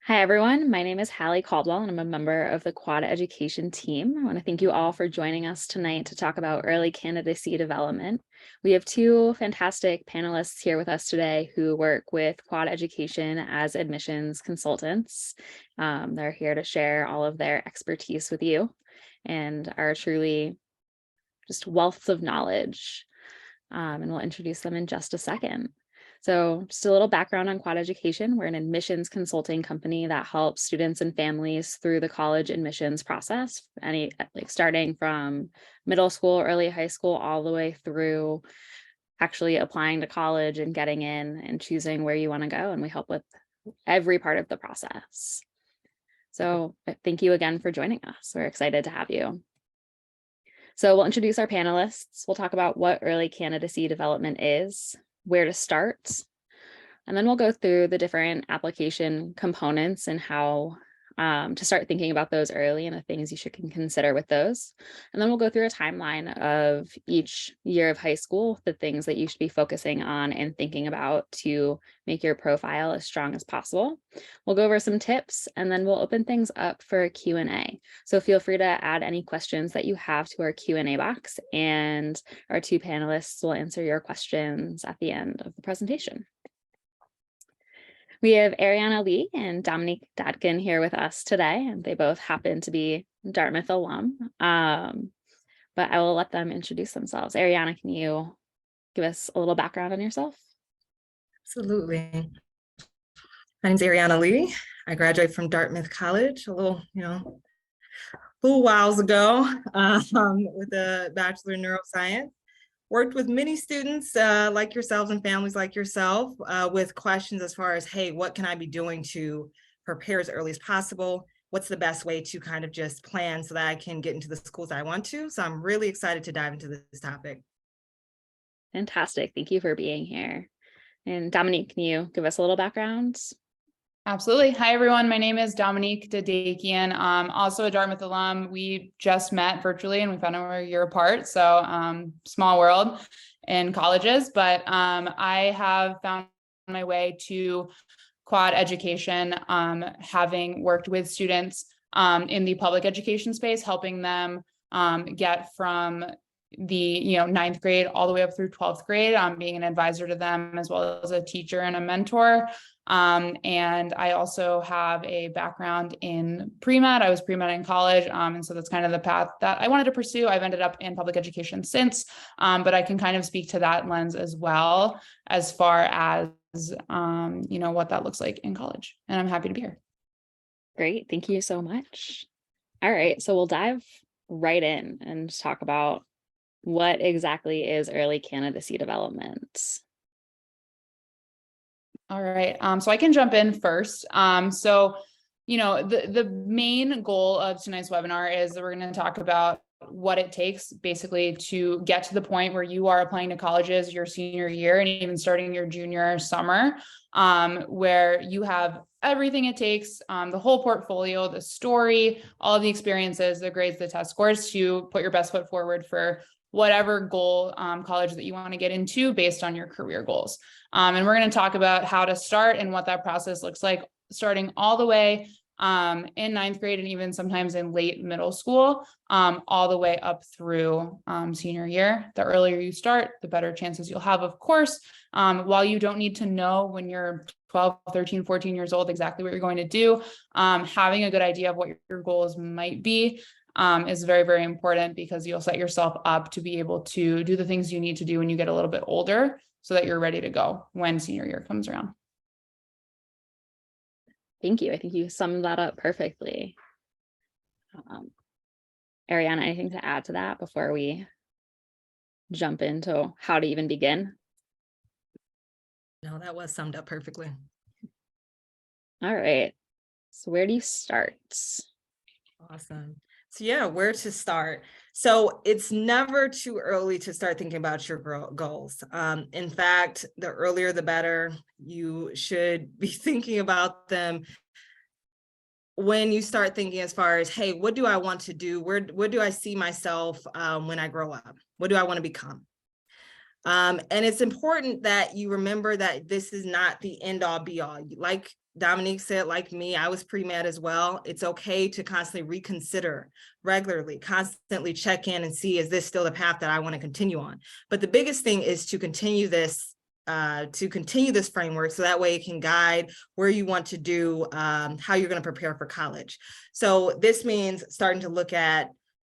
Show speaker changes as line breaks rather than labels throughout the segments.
Hi, everyone. My name is Hallie Caldwell, and I'm a member of the Quad Education team. I want to thank you all for joining us tonight to talk about early candidacy development. We have two fantastic panelists here with us today who work with Quad Education as admissions consultants. They're here to share all of their expertise with you and are truly just wealths of knowledge. And we'll introduce them in just a second. So just a little background on Quad Education. We're an admissions consulting company that helps students and families through the college admissions process, starting from middle school, early high school, all the way through actually applying to college and getting in and choosing where you want to go. And we help with every part of the process. So thank you again for joining us. We're excited to have you. So we'll introduce our panelists. We'll talk about what early candidacy development is, where to start, and then we'll go through the different application components and how to start thinking about those early and the things you should consider with those. And then we'll go through a timeline of each year of high school, the things that you should be focusing on and thinking about to make your profile as strong as possible. We'll go over some tips, and then we'll open things up for a Q&A. So feel free to add any questions that you have to our Q&A box, and our two panelists will answer your questions at the end of the presentation. We have Arianna Lee and Dominique here with us today, and they both happen to be Dartmouth alum. But I will let them introduce themselves. Arianna, can you give us a little background on yourself?
Absolutely. My name is Arianna Lee. I graduated from Dartmouth College a little whiles ago with a Bachelor in Neuroscience. Worked with many students like yourselves and families like yourself with questions as far as, hey, what can I be doing to prepare as early as possible? What's the best way to kind of just plan so that I can get into the schools I want to? So I'm really excited to dive into this topic.
Fantastic. Thank you for being here. And Dominique, can you give us a little background?
Absolutely. Hi, everyone. My name is Dominique Dadakian. Also a Dartmouth alum. We just met virtually and we found out we're a year apart. So small world in colleges, but I have found my way to Quad Education, having worked with students in the public education space, helping them get from the ninth grade all the way up through 12th grade, being an advisor to them as well as a teacher and a mentor. And I also have a background in pre-med. I was pre-med in college. And so that's kind of the path that I wanted to pursue. I've ended up in public education since, but I can kind of speak to that lens as well, as far as, what that looks like in college. And I'm happy to be here.
Great. Thank you so much. All right. So we'll dive right in and talk about what exactly is early candidacy development.
All right. So I can jump in first. The main goal of tonight's webinar is that we're going to talk about what it takes basically to get to the point where you are applying to colleges your senior year and even starting your junior summer, where you have everything it takes, the whole portfolio, the story, all of the experiences, the grades, the test scores to put your best foot forward for whatever goal college that you want to get into based on your career goals. And we're going to talk about how to start and what that process looks like, starting all the way in ninth grade and even sometimes in late middle school, all the way up through senior year. The earlier you start, the better chances you'll have, of course. While you don't need to know when you're 12, 13, 14 years old exactly what you're going to do, having a good idea of what your goals might be is very, very important, because you'll set yourself up to be able to do the things you need to do when you get a little bit older so that you're ready to go when senior year comes around.
Thank you. I think you summed that up perfectly. Arianna, anything to add to that before we jump into how to even begin?
No, that was summed up perfectly.
All right. So where do you start?
Awesome. So yeah, where to start? So it's never too early to start thinking about your goals. In fact, the earlier the better. You should be thinking about them when you start thinking as far as, hey, what do I want to do? What do I see myself when I grow up? What do I want to become? And it's important that you remember that this is not the end all be all. Like Dominique said, like me, I was pre-med as well. It's okay to constantly reconsider regularly, constantly check in and see, is this still the path that I want to continue on? But the biggest thing is to continue this framework, so that way it can guide where you want to do, how you're going to prepare for college. So this means starting to look at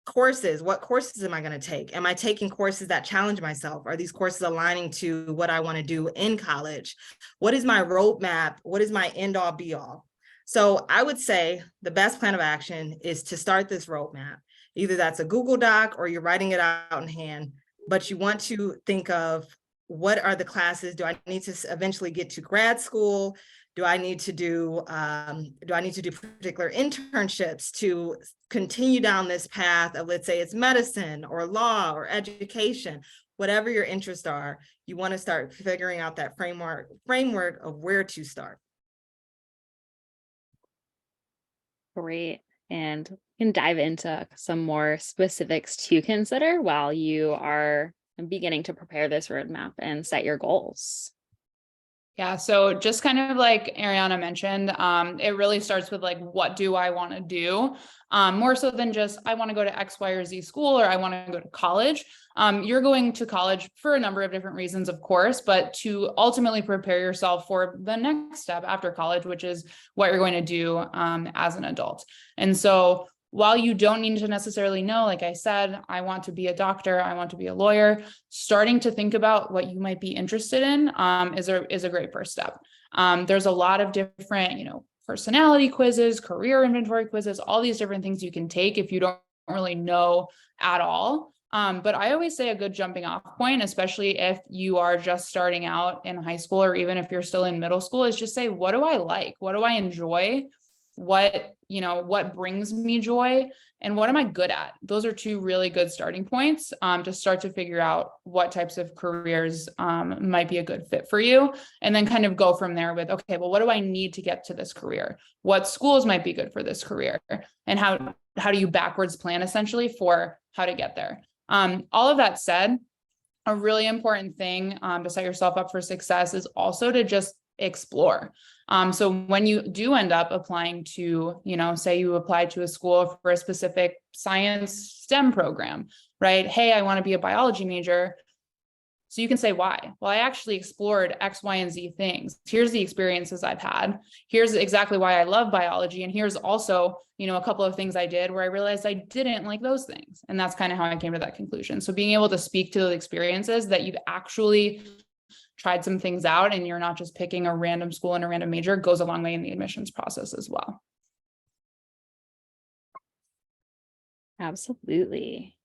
courses. What courses am I going to take? Am I taking courses that challenge myself? Are these courses aligning to what I want to do in college? What is my roadmap? What is my end all be all? So I would say the best plan of action is to start this roadmap. Either that's a Google Doc or you're writing it out in hand, but you want to think of, what are the classes? Do I need to eventually get to grad school? Do I need to do particular internships to continue down this path of, let's say it's medicine or law or education, whatever your interests are, you want to start figuring out that framework of where to start.
Great. And we can dive into some more specifics to consider while you are beginning to prepare this roadmap and set your goals.
Yeah, so just kind of like Ariana mentioned, it really starts with like, what do I want to do? More so than just, I want to go to X, Y, or Z school, or I want to go to college. You're going to college for a number of different reasons, of course, but to ultimately prepare yourself for the next step after college, which is what you're going to do as an adult. And so while you don't need to necessarily know, like I said, I want to be a doctor, I want to be a lawyer, starting to think about what you might be interested in is a great first step. There's a lot of different, personality quizzes, career inventory quizzes, all these different things you can take if you don't really know at all. But I always say a good jumping off point, especially if you are just starting out in high school, or even if you're still in middle school, is just say, what do I like? What do I enjoy? What brings me joy, and what am I good at? Those are two really good starting points to start to figure out what types of careers might be a good fit for you, and then kind of go from there with, okay, well, what do I need to get to this career? What schools might be good for this career? And how do you backwards plan essentially for how to get there? All of that said, a really important thing to set yourself up for success is also to just explore. So when you do end up applying to, say you apply to a school for a specific science STEM program, right? Hey, I want to be a biology major. So you can say why? Well, I actually explored X, Y, and Z things. Here's the experiences I've had. Here's exactly why I love biology. And here's also, a couple of things I did where I realized I didn't like those things. And that's kind of how I came to that conclusion. So being able to speak to those experiences that you've actually tried some things out, and you're not just picking a random school and a random major, goes a long way in the admissions process as well.
Absolutely.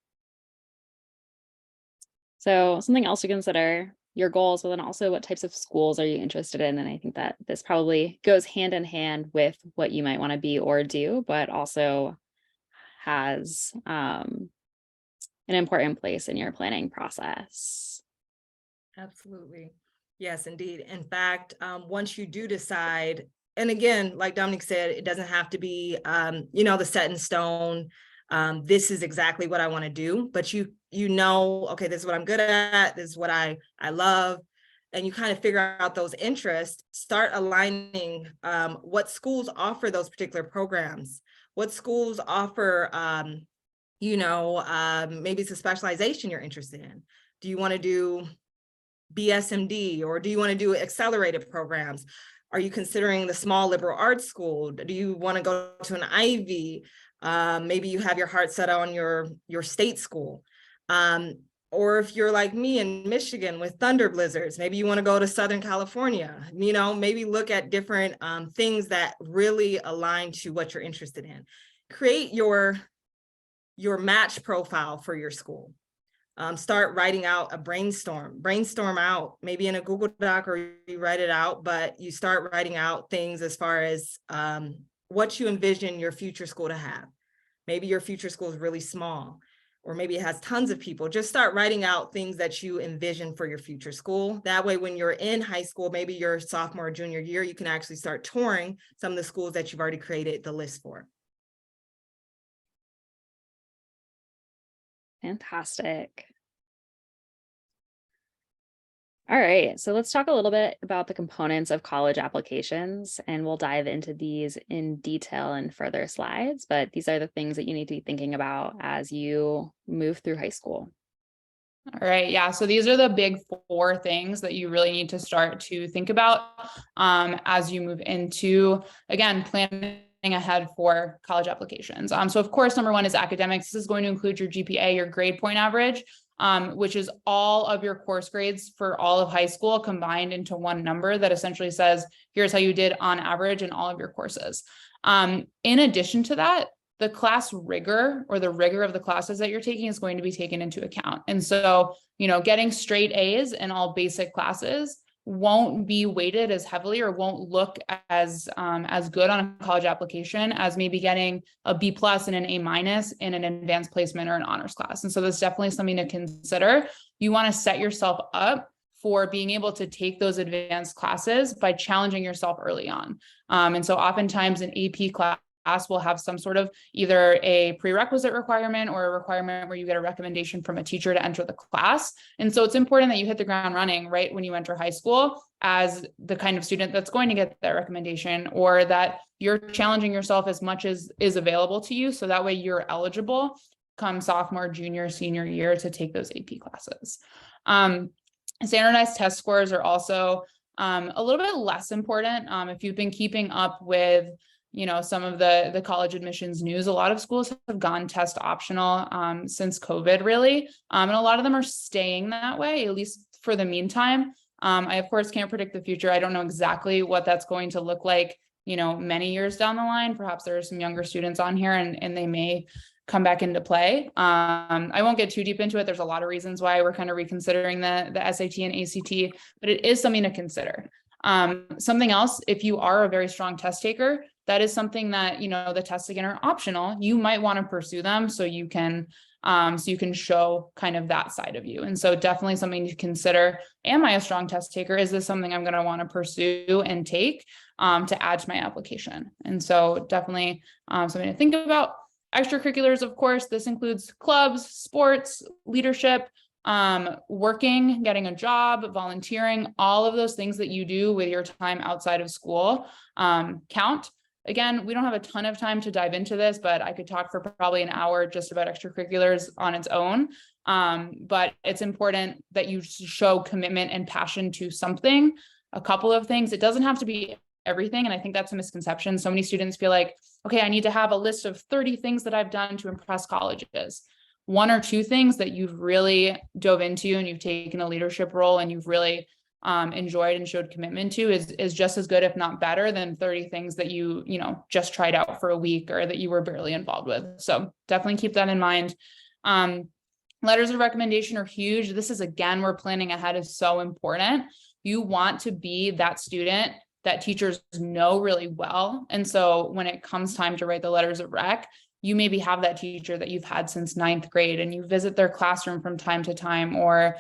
So something else to consider, your goals, but then also what types of schools are you interested in? And I think that this probably goes hand in hand with what you might want to be or do, but also has an important place in your planning process.
Absolutely. Yes, indeed. In fact, once you do decide, and again, like Dominique said, it doesn't have to be, the set in stone. This is exactly what I want to do, but okay, this is what I'm good at. This is what I love. And you kind of figure out those interests, start aligning what schools offer those particular programs, what schools offer, maybe it's a specialization you're interested in. Do you want to do BSMD, or do you want to do accelerated programs? Are you considering the small liberal arts school? Do you want to go to an IV? Maybe you have your heart set on your state school. Or if you're like me in Michigan with thunder blizzards, maybe you want to go to Southern California, maybe look at different things that really align to what you're interested in. Create your match profile for your school. Start writing out a brainstorm out, maybe in a Google Doc, or you write it out, but you start writing out things as far as what you envision your future school to have. Maybe your future school is really small, or maybe it has tons of people. Just start writing out things that you envision for your future school. That way, when you're in high school, maybe your sophomore or junior year, you can actually start touring some of the schools that you've already created the list for.
Fantastic. All right, so let's talk a little bit about the components of college applications, and we'll dive into these in detail in further slides, but these are the things that you need to be thinking about as you move through high school.
All right. Yeah. So these are the big four things that you really need to start to think about as you move into, again, planning ahead for college applications. So of course, number one is academics. This is going to include your GPA, your grade point average, which is all of your course grades for all of high school combined into one number that essentially says, here's how you did on average in all of your courses. In addition to that, the class rigor or the rigor of the classes that you're taking is going to be taken into account. And so, getting straight A's in all basic classes won't be weighted as heavily or won't look as good on a college application as maybe getting a B+ and an A- in an advanced placement or an honors class. And so that's definitely something to consider. You want to set yourself up for being able to take those advanced classes by challenging yourself early on. And so oftentimes an AP class will have some sort of either a prerequisite requirement or a requirement where you get a recommendation from a teacher to enter the class. And so it's important that you hit the ground running right when you enter high school as the kind of student that's going to get that recommendation, or that you're challenging yourself as much as is available to you. So that way you're eligible come sophomore, junior, senior year to take those AP classes. Standardized test scores are also a little bit less important. If you've been keeping up with some of the college admissions news, a lot of schools have gone test optional since COVID, really. And a lot of them are staying that way, at least for the meantime. I, of course, can't predict the future. I don't know exactly what that's going to look like, many years down the line. Perhaps there are some younger students on here and they may come back into play. I won't get too deep into it. There's a lot of reasons why we're kind of reconsidering the SAT and ACT, but it is something to consider. Something else, if you are a very strong test taker, that is something that, the tests again are optional. You might want to pursue them so you can show kind of that side of you. And so definitely something to consider. Am I a strong test taker? Is this something I'm going to want to pursue and take to add to my application? And so definitely something to think about. Extracurriculars, of course, this includes clubs, sports, leadership, working, getting a job, volunteering, all of those things that you do with your time outside of school count. Again, we don't have a ton of time to dive into this, but I could talk for probably an hour just about extracurriculars on its own. But it's important that you show commitment and passion to something. A couple of things. It doesn't have to be everything. And I think that's a misconception. So many students feel like, okay, I need to have a list of 30 things that I've done to impress colleges. One or two things that you've really dove into and you've taken a leadership role and you've really enjoyed and showed commitment to is just as good, if not better, than 30 things that you just tried out for a week or that you were barely involved with. So definitely keep that in mind. Letters of recommendation are huge. This is, again, where planning ahead is so important. You want to be that student that teachers know really well. And so when it comes time to write the letters of rec, you maybe have that teacher that you've had since 9th grade and you visit their classroom from time to time, or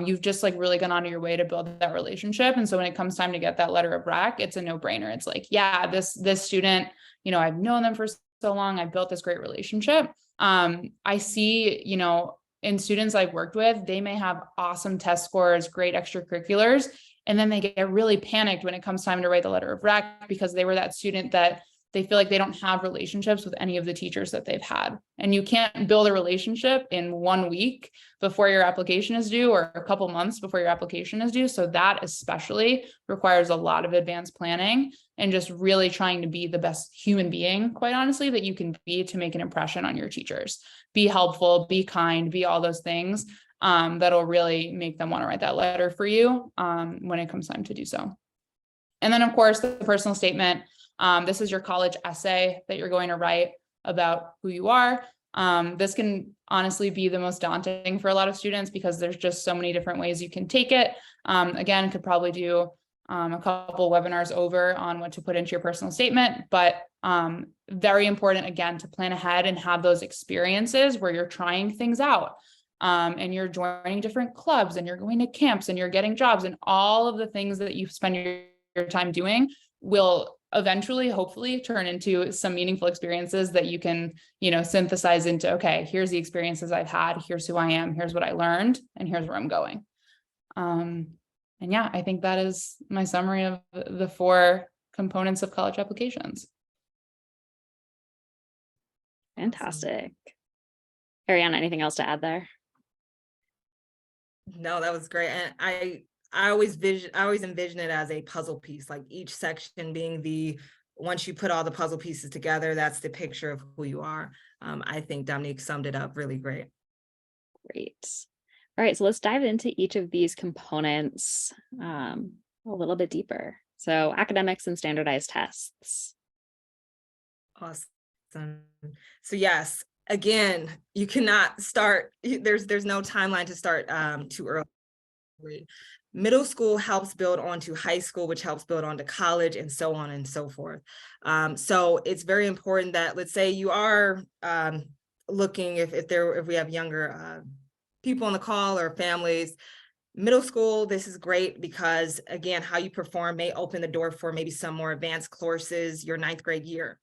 you've just really gone out of your way to build that relationship. And so when it comes time to get that letter of rec, it's a no-brainer. It's like, yeah, this student, I've known them for so long. I've built this great relationship. I see, in students I've worked with, they may have awesome test scores, great extracurriculars, and then they get really panicked when it comes time to write the letter of rec because they were that student that they feel like they don't have relationships with any of the teachers that they've had. And you can't build a relationship in 1 week before your application is due or a couple months before your application is due. So that especially requires a lot of advanced planning and just really trying to be the best human being, quite honestly, that you can be to make an impression on your teachers. Be helpful, be kind, be all those things that'll really make them want to write that letter for you when it comes time to do so. And then, of course, the personal statement. This is your college essay that you're going to write about who you are. This can honestly be the most daunting for a lot of students because there's just so many different ways you can take it. Again, could probably do a couple webinars over on what to put into your personal statement, but very important, again, to plan ahead and have those experiences where you're trying things out. And you're joining different clubs and you're going to camps and you're getting jobs, and all of the things that you spend your time doing will eventually, hopefully, turn into some meaningful experiences that you can, synthesize into, okay, here's the experiences I've had, here's who I am, here's what I learned, and here's where I'm going. yeah, I think that is my summary of the 4 components of college applications.
Fantastic. Ariana, anything else to add there?
No, that was great. And I always envision it as a puzzle piece, like each section being once you put all the puzzle pieces together, that's the picture of who you are. I think Dominique summed it up really great.
Great. All right, so let's dive into each of these components a little bit deeper. So academics and standardized tests.
Awesome. So yes, again, you cannot start, there's no timeline to start too early. Middle school helps build onto high school, which helps build onto college, and so on and so forth. So it's very important that, let's say you are looking, if we have younger people on the call or families, middle school, this is great because, again, how you perform may open the door for maybe some more advanced courses your 9th grade year.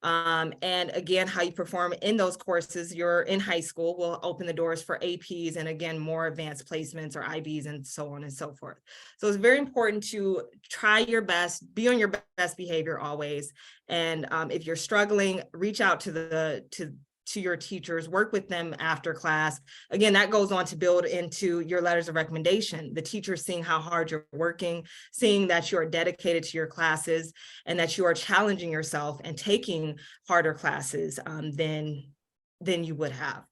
And again, how you perform in those courses you're in high school will open the doors for APs and, again, more advanced placements or IVs and so on and so forth. So it's very important to try your best, be on your best behavior always. And if you're struggling, reach out to your teachers, work with them after class. Again, that goes on to build into your letters of recommendation. The teachers seeing how hard you're working, seeing that you are dedicated to your classes and that you are challenging yourself and taking harder classes than you would have.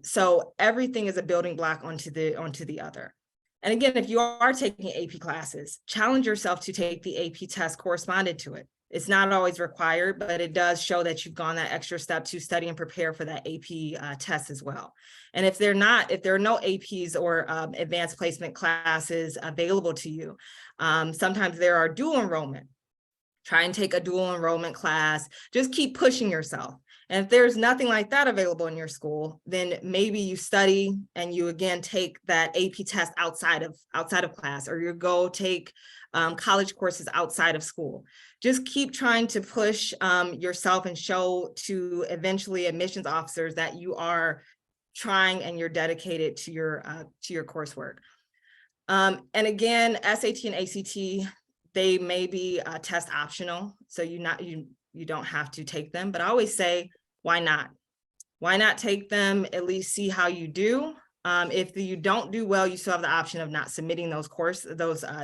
So everything is a building block onto the other. And again, if you are taking AP classes, challenge yourself to take the AP test corresponded to it. It's not always required, but it does show that you've gone that extra step to study and prepare for that AP test as well. And if there are no APs or advanced placement classes available to you, sometimes there are dual enrollment. Try and take a dual enrollment class. Just keep pushing yourself. And if there's nothing like that available in your school, then maybe you study and you again take that AP test outside of class, or you go take college courses outside of school. Just keep trying to push yourself and show to eventually admissions officers that you are trying and you're dedicated to your coursework. And again, SAT and ACT, they may be test optional, so you don't have to take them. But I always say, why not? Why not take them? At least see how you do. If you don't do well, you still have the option of not submitting those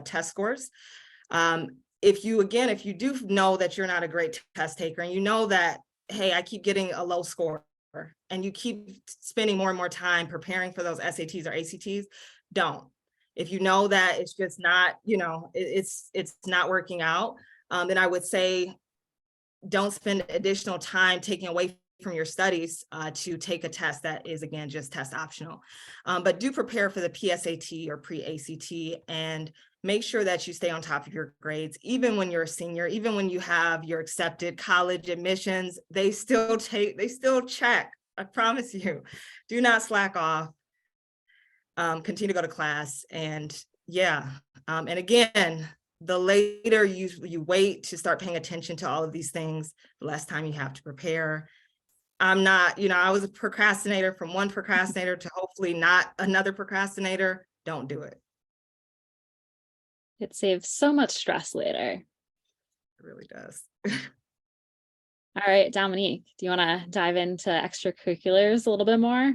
test scores. If you do know that you're not a great test taker and you know that, hey, I keep getting a low score, and you keep spending more and more time preparing for those SATs or ACTs, don't. If you know that it's just not, it's not working out, then I would say don't spend additional time taking away from your studies to take a test that is, again, just test optional. But do prepare for the PSAT or pre-ACT and make sure that you stay on top of your grades. Even when you're a senior, even when you have your accepted college admissions, they still check. I promise you, do not slack off. Continue to go to class, and and again, the later you wait to start paying attention to all of these things, the less time you have to prepare. I'm not, I was a procrastinator from one procrastinator to hopefully not another procrastinator. Don't do it.
It saves so much stress later.
It really does.
All right, Dominique, do you want to dive into extracurriculars a little bit more?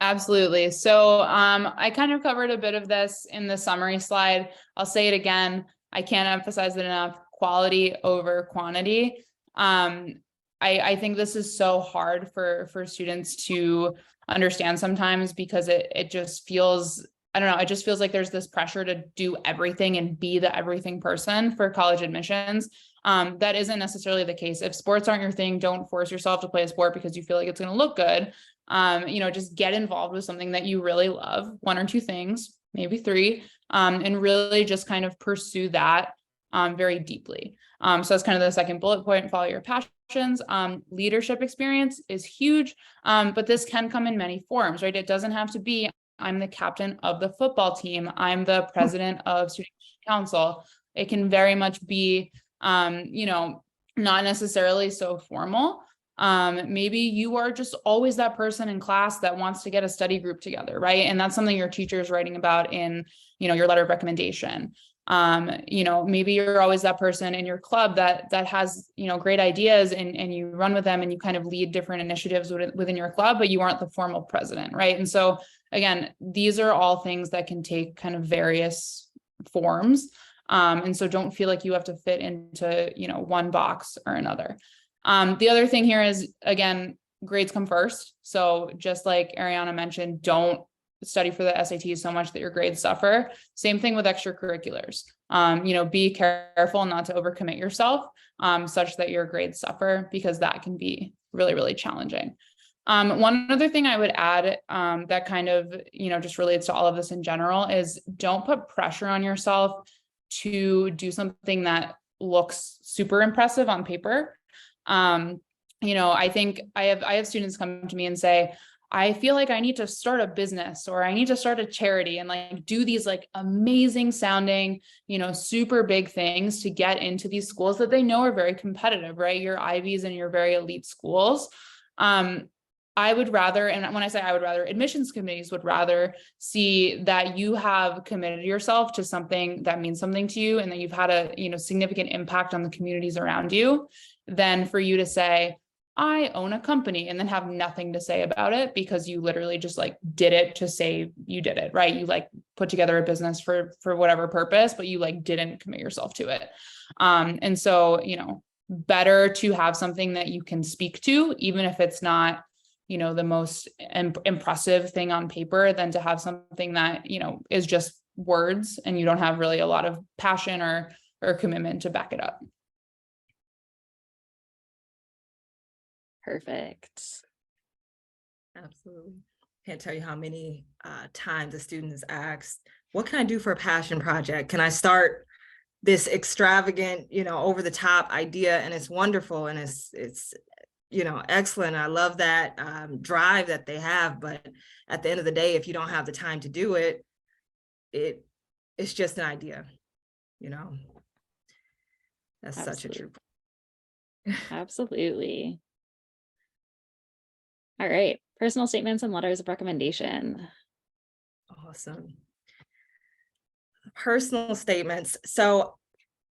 Absolutely. So I kind of covered a bit of this in the summary slide. I'll say it again. I can't emphasize it enough. Quality over quantity. I think this is so hard for students to understand sometimes because it just feels, I don't know, it just feels like there's this pressure to do everything and be the everything person for college admissions. That isn't necessarily the case. If sports aren't your thing, don't force yourself to play a sport because you feel like it's going to look good. Just get involved with something that you really love, 1 or 2 things, maybe 3, and really just kind of pursue that very deeply. So that's kind of the second bullet point, follow your passions. Leadership experience is huge, but this can come in many forms, right? It doesn't have to be, I'm the captain of the football team, I'm the president of student council. It can very much be, not necessarily so formal. Maybe you are just always that person in class that wants to get a study group together, right? And that's something your teacher is writing about in, your letter of recommendation. Maybe you're always that person in your club that has, great ideas and you run with them and you kind of lead different initiatives within your club, but you aren't the formal president, right? And so again, these are all things that can take kind of various forms. And so don't feel like you have to fit into, one box or another. The other thing here is, again, grades come first. So just like Ariana mentioned, don't study for the SATs so much that your grades suffer. Same thing with extracurriculars. Be careful not to overcommit yourself such that your grades suffer, because that can be really, really challenging. One other thing I would add that kind of, just relates to all of this in general is don't put pressure on yourself to do something that looks super impressive on paper. I think I have students come to me and say, I feel like I need to start a business or I need to start a charity and like do these like amazing sounding, super big things to get into these schools that they know are very competitive, right? Your IVs and your very elite schools. I would rather, and when I say I would rather, admissions committees would rather see that you have committed yourself to something that means something to you and that you've had a, significant impact on the communities around you, than for you to say, I own a company and then have nothing to say about it because you literally just like did it to say you did it, right? You like put together a business for whatever purpose, but you like didn't commit yourself to it. And so, better to have something that you can speak to, even if it's not, the most impressive thing on paper, than to have something that, is just words and you don't have really a lot of passion or commitment to back it up.
Perfect.
Absolutely. Can't tell you how many times a student has asked, what can I do for a passion project? Can I start this extravagant, over the top idea? And it's wonderful. And it's excellent. I love that drive that they have. But at the end of the day, if you don't have the time to do it, it's just an idea, That's such a true point.
Absolutely. All right. Personal statements and letters of recommendation.
Awesome. Personal statements. So,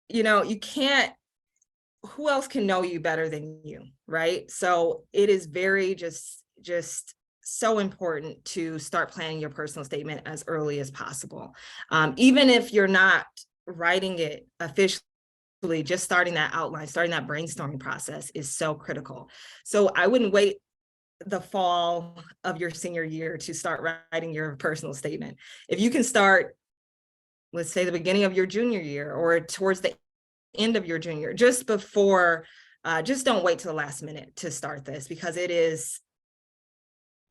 you can't, who else can know you better than you, right? So it is very just so important to start planning your personal statement as early as possible. Even if you're not writing it officially, just starting that outline, starting that brainstorming process is so critical. So I wouldn't wait the fall of your senior year to start writing your personal statement. If you can start, let's say the beginning of your junior year or towards the end of your junior, just before, just don't wait till the last minute to start this, because it is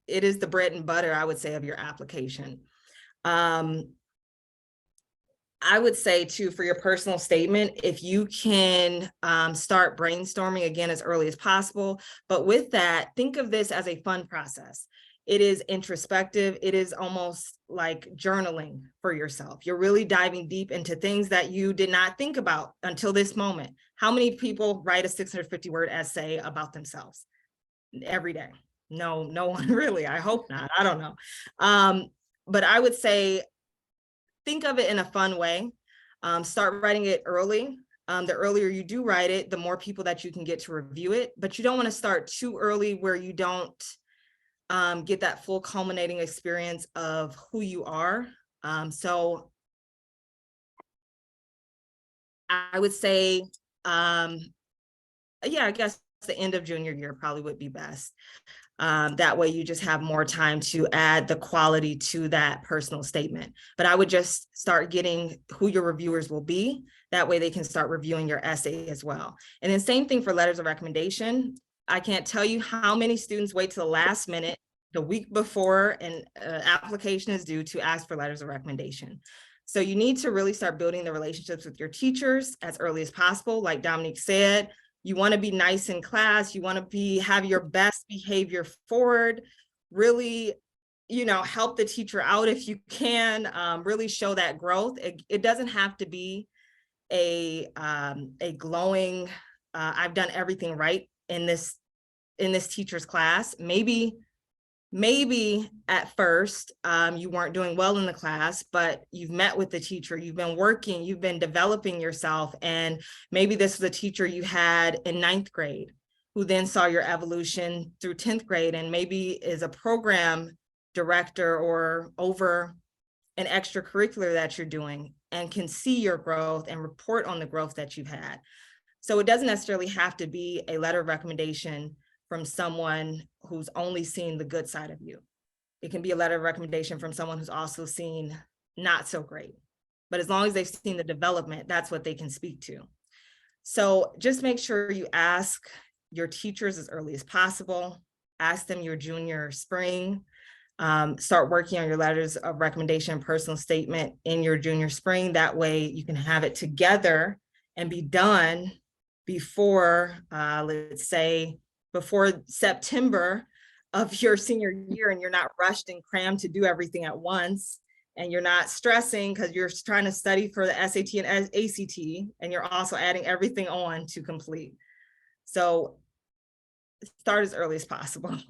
the bread and butter, I would say, of your application. I would say too, for your personal statement, if you can start brainstorming again as early as possible, but with that, think of this as a fun process. It is introspective. It is almost like journaling for yourself. You're really diving deep into things that you did not think about until this moment. How many people write a 650-word essay about themselves every day? No one really. I hope not. I don't know. But I would say, think of it in a fun way. Start writing it early. The earlier you do write it, the more people that you can get to review it. But you don't want to start too early where you don't get that full culminating experience of who you are. So I would say, I guess the end of junior year probably would be best. That way you just have more time to add the quality to that personal statement. But I would just start getting who your reviewers will be. That way they can start reviewing your essay as well. And then same thing for letters of recommendation. I can't tell you how many students wait till the last minute, the week before an application is due, to ask for letters of recommendation. So you need to really start building the relationships with your teachers as early as possible. Like Dominique said, you want to be nice in class. You want to have your best behavior forward, really, help the teacher out if you can, really show that growth. It doesn't have to be a glowing, I've done everything right in this in this teacher's class. Maybe at first you weren't doing well in the class, but you've met with the teacher, you've been working, you've been developing yourself. And maybe this was a teacher you had in 9th grade who then saw your evolution through 10th grade and maybe is a program director or over an extracurricular that you're doing and can see your growth and report on the growth that you've had. So it doesn't necessarily have to be a letter of recommendation from someone who's only seen the good side of you. It can be a letter of recommendation from someone who's also seen not so great. But as long as they've seen the development, that's what they can speak to. So just make sure you ask your teachers as early as possible. Ask them your junior spring. Start working on your letters of recommendation, personal statement in your junior spring. That way you can have it together and be done before, let's say, before September of your senior year, and you're not rushed and crammed to do everything at once, and you're not stressing because you're trying to study for the SAT and ACT, and you're also adding everything on to complete. So start as early as possible.
I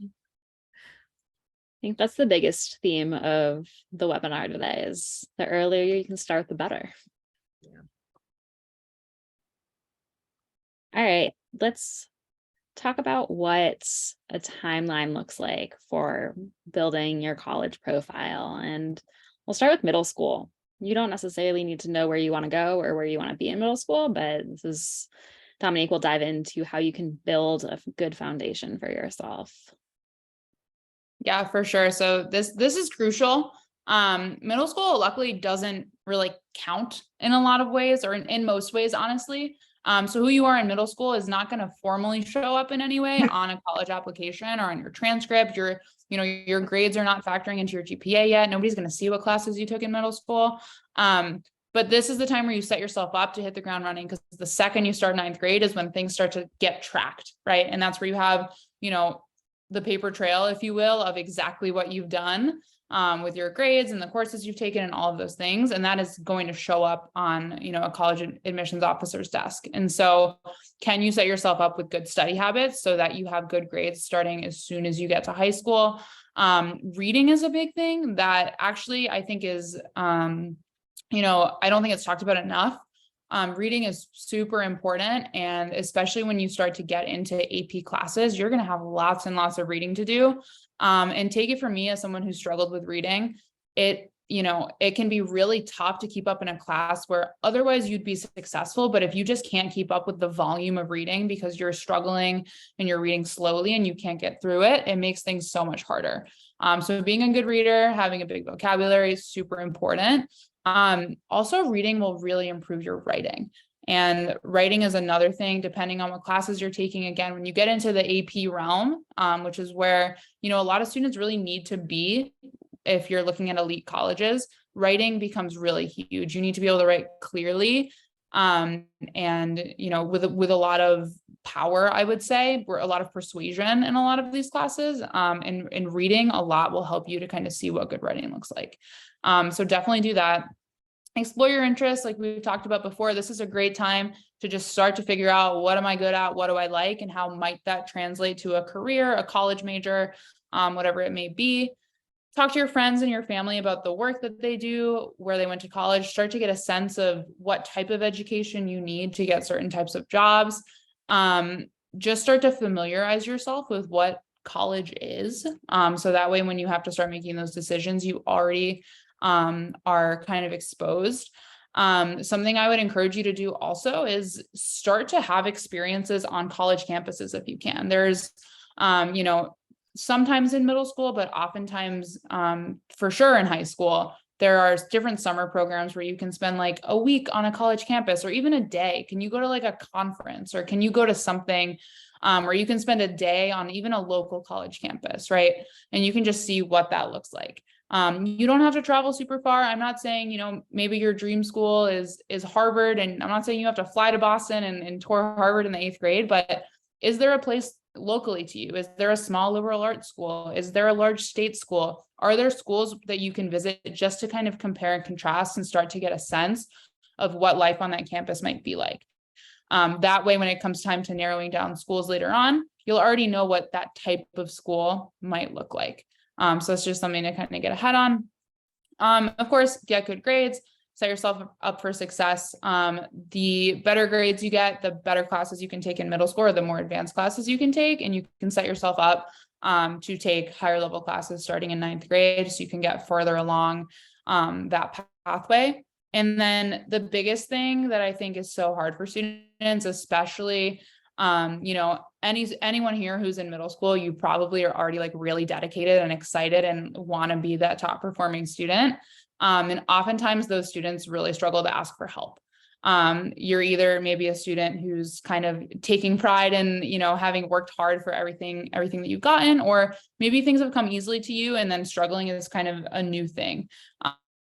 think that's the biggest theme of the webinar today, is the earlier you can start, the better.
Yeah.
All right, let's talk about what a timeline looks like for building your college profile. And we'll start with middle school. You don't necessarily need to know where you want to go or where you want to be in middle school, but Dominique will dive into how you can build a good foundation for yourself.
Yeah, for sure. So this is crucial. Middle school luckily doesn't really count in a lot of ways, or in most ways, honestly. So who you are in middle school is not going to formally show up in any way on a college application or on your transcript. Your grades are not factoring into your GPA yet. Nobody's going to see what classes you took in middle school. But this is the time where you set yourself up to hit the ground running, because the second you start 9th grade is when things start to get tracked, right? And that's where you have, the paper trail, if you will, of exactly what you've done with your grades and the courses you've taken and all of those things. And that is going to show up on, a college admissions officer's desk. And so can you set yourself up with good study habits so that you have good grades starting as soon as you get to high school? Reading is a big thing that actually I think is, I don't think it's talked about enough. Reading is super important. And especially when you start to get into AP classes, you're going to have lots and lots of reading to do. And take it from me as someone who struggled with reading, it can be really tough to keep up in a class where otherwise you'd be successful. But if you just can't keep up with the volume of reading because you're struggling and you're reading slowly and you can't get through it, it makes things so much harder. So being a good reader, having a big vocabulary is super important. Also, reading will really improve your writing. And writing is another thing, depending on what classes you're taking. Again, when you get into the AP realm, which is where, a lot of students really need to be, if you're looking at elite colleges, writing becomes really huge. You need to be able to write clearly, and, with a lot of power, I would say, a lot of persuasion in a lot of these classes, and reading a lot will help you to kind of see what good writing looks like. So definitely do that. Explore your interests. Like we've talked about before, this is a great time to just start to figure out, what am I good at? What do I like? And how might that translate to a career, a college major, whatever it may be. Talk to your friends and your family about the work that they do, where they went to college. Start to get a sense of what type of education you need to get certain types of jobs. Just start to familiarize yourself with what college is. So that way, when you have to start making those decisions, you already are kind of exposed. Something I would encourage you to do also is start to have experiences on college campuses if you can. There's, sometimes in middle school, but oftentimes, for sure in high school, there are different summer programs where you can spend like a week on a college campus, or even a day. Can you go to like a conference, or can you go to something where you can spend a day on even a local college campus, right? And you can just see what that looks like. You don't have to travel super far. I'm not saying, maybe your dream school is Harvard, and I'm not saying you have to fly to Boston and tour Harvard in the 8th grade, but is there a place locally to you? Is there a small liberal arts school? Is there a large state school? Are there schools that you can visit just to kind of compare and contrast and start to get a sense of what life on that campus might be like? That way, when it comes time to narrowing down schools later on, you'll already know what that type of school might look like. So it's just something to kind of get ahead on. Of course, get good grades, set yourself up for success. The better grades you get, the better classes you can take in middle school, or the more advanced classes you can take, and you can set yourself up to take higher level classes starting in 9th grade, so you can get further along that pathway. And then the biggest thing that I think is so hard for students, especially anyone here who's in middle school, you probably are already like really dedicated and excited and want to be that top performing student. And oftentimes those students really struggle to ask for help. You're either maybe a student who's kind of taking pride in, having worked hard for everything that you've gotten, or maybe things have come easily to you and then struggling is kind of a new thing.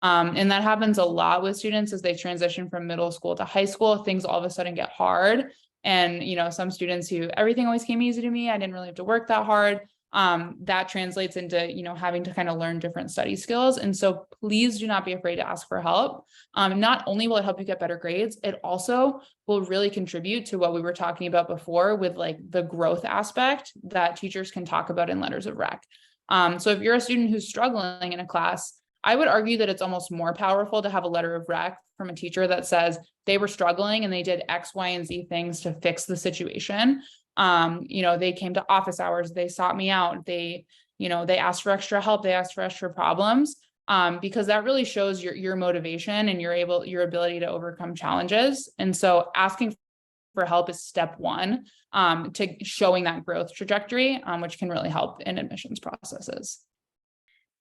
And that happens a lot with students as they transition from middle school to high school. Things all of a sudden get hard. And, some students who everything always came easy to me, I didn't really have to work that hard. That translates into, having to kind of learn different study skills. And so please do not be afraid to ask for help. Not only will it help you get better grades, it also will really contribute to what we were talking about before with like the growth aspect that teachers can talk about in letters of rec. So if you're a student who's struggling in a class, I would argue that it's almost more powerful to have a letter of rec from a teacher that says they were struggling and they did X, Y, and Z things to fix the situation. They came to office hours, they sought me out, they asked for extra help, they asked for extra problems, because that really shows your motivation and your ability to overcome challenges. And so asking for help is step one to showing that growth trajectory, which can really help in admissions processes.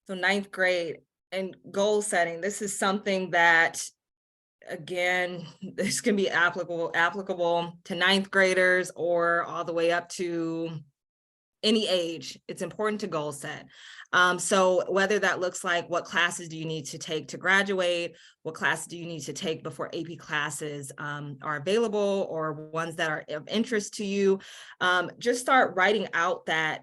So 9th grade and goal setting, this is something that, again, this can be applicable to 9th graders or all the way up to any age. It's important to goal set. So whether that looks like what classes do you need to take to graduate, what classes do you need to take before AP classes are available, or ones that are of interest to you, just start writing out that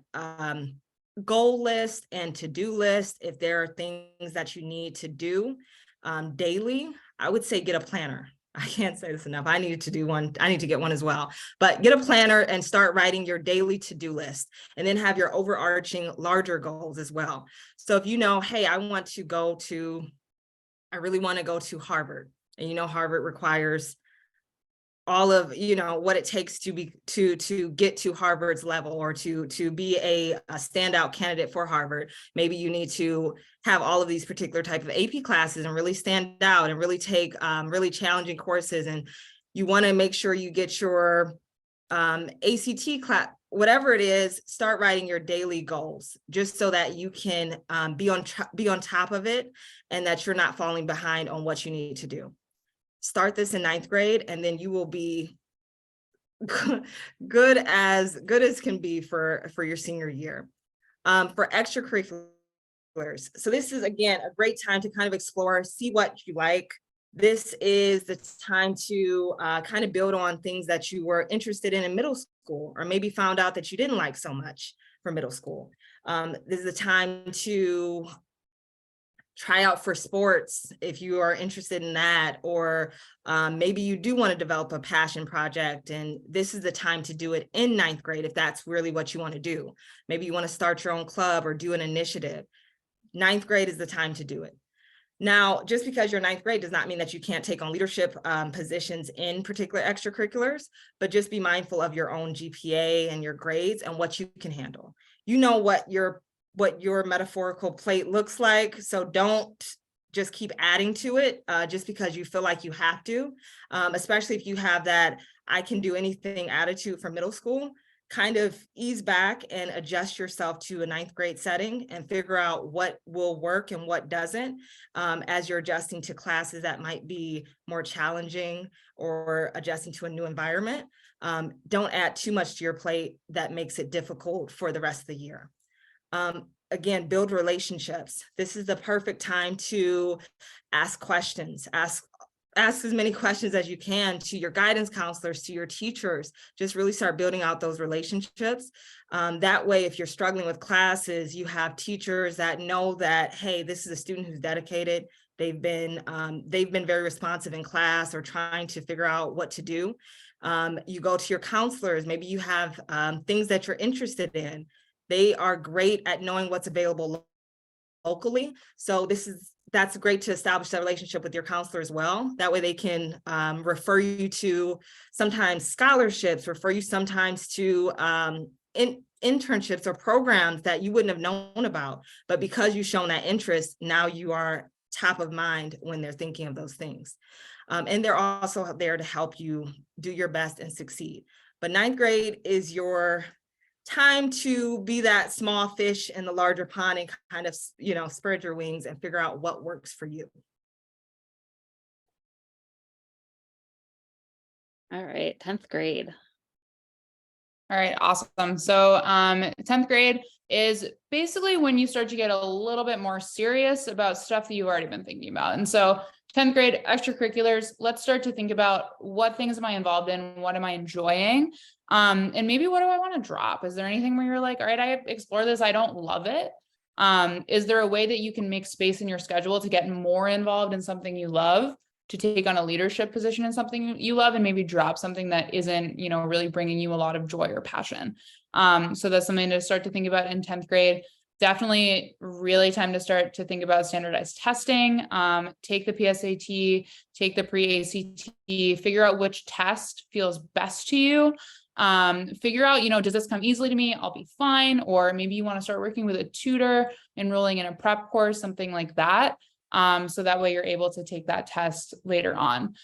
goal list and to-do list. If there are things that you need to do daily, I would say get a planner. I can't say this enough. I need to do one. I need to get one as well. But get a planner and start writing your daily to-do list, and then have your overarching larger goals as well. So if hey, I really want to go to Harvard, and Harvard requires all of what it takes to get to Harvard's level, or to be a standout candidate for Harvard. Maybe you need to have all of these particular type of AP classes and really stand out and really take really challenging courses, and you want to make sure you get your ACT class, whatever it is. Start writing your daily goals, just so that you can be on top of it, and that you're not falling behind on what you need to do. Start this in 9th grade, and then you will be good as can be for your senior year. For extracurriculars, so this is, again, a great time to kind of explore, see what you like. This is the time to kind of build on things that you were interested in middle school, or maybe found out that you didn't like so much for middle school. This is the time to try out for sports if you are interested in that, or maybe you do want to develop a passion project, and this is the time to do it in 9th grade if that's really what you want to do. Maybe you want to start your own club or do an initiative. 9th grade is the time to do it. Now, just because you're 9th grade does not mean that you can't take on leadership positions in particular extracurriculars, but just be mindful of your own GPA and your grades and what you can handle. What your metaphorical plate looks like. So don't just keep adding to it just because you feel like you have to, especially if you have that I can do anything attitude from middle school. Kind of ease back and adjust yourself to a 9th grade setting and figure out what will work and what doesn't as you're adjusting to classes that might be more challenging, or adjusting to a new environment. Don't add too much to your plate that makes it difficult for the rest of the year. Again, build relationships. This is the perfect time to ask questions, ask as many questions as you can to your guidance counselors, to your teachers. Just really start building out those relationships. That way, if you're struggling with classes, you have teachers that know that, hey, this is a student who's dedicated. They've been very responsive in class, or trying to figure out what to do. You go to your counselors, maybe you have things that you're interested in. They are great at knowing what's available locally. So that's great to establish that relationship with your counselor as well. That way they can refer you to sometimes scholarships, refer you sometimes to internships or programs that you wouldn't have known about. But because you've shown that interest, now you are top of mind when they're thinking of those things. And they're also there to help you do your best and succeed. But ninth grade is your time to be that small fish in the larger pond and kind of, spread your wings and figure out what works for you.
All right, 10th grade.
All right, awesome. So 10th grade is basically when you start to get a little bit more serious about stuff that you've already been thinking about. And so 10th grade extracurriculars, let's start to think about what things am I involved in? What am I enjoying? And maybe what do I want to drop? Is there anything where you're like, all right, I explore this, I don't love it. Is there a way that you can make space in your schedule to get more involved in something you love, to take on a leadership position in something you love, and maybe drop something that isn't, really bringing you a lot of joy or passion? So that's something to start to think about in 10th grade. Definitely really time to start to think about standardized testing. Take the PSAT, take the pre-ACT, figure out which test feels best to you. Figure out, does this come easily to me? I'll be fine. Or maybe you want to start working with a tutor, enrolling in a prep course, something like that. So that way you're able to take that test later on.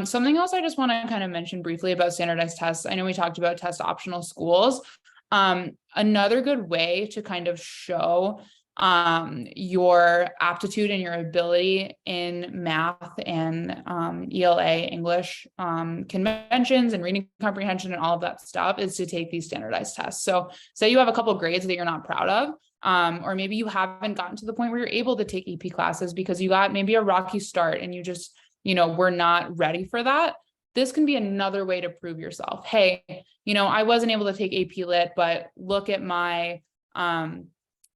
Something else I just want to kind of mention briefly about standardized tests. I know we talked about test optional schools. Another good way to kind of show your aptitude and your ability in math and ELA, English, conventions and reading comprehension and all of that stuff is to take these standardized tests. So say you have a couple of grades that you're not proud of, or maybe you haven't gotten to the point where you're able to take AP classes because you got maybe a rocky start and you just, were not ready for that. This can be another way to prove yourself. Hey, I wasn't able to take AP Lit, but look at my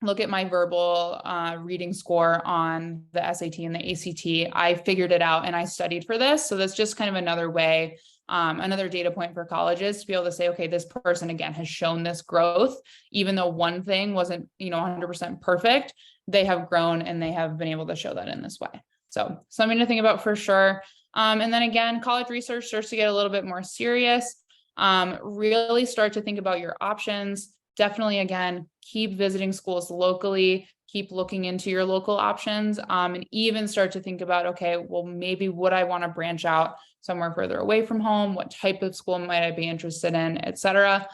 verbal reading score on the SAT and the ACT. I figured it out and I studied for this. So that's just kind of another way, another data point for colleges to be able to say, okay, this person again has shown this growth, even though one thing wasn't, 100% perfect, they have grown and they have been able to show that in this way. So something to think about for sure. And then again, college research starts to get a little bit more serious. Really start to think about your options. Definitely, again, keep visiting schools locally, keep looking into your local options, and even start to think about, okay, well, maybe would I want to branch out somewhere further away from home? What type of school might I be interested in, et cetera?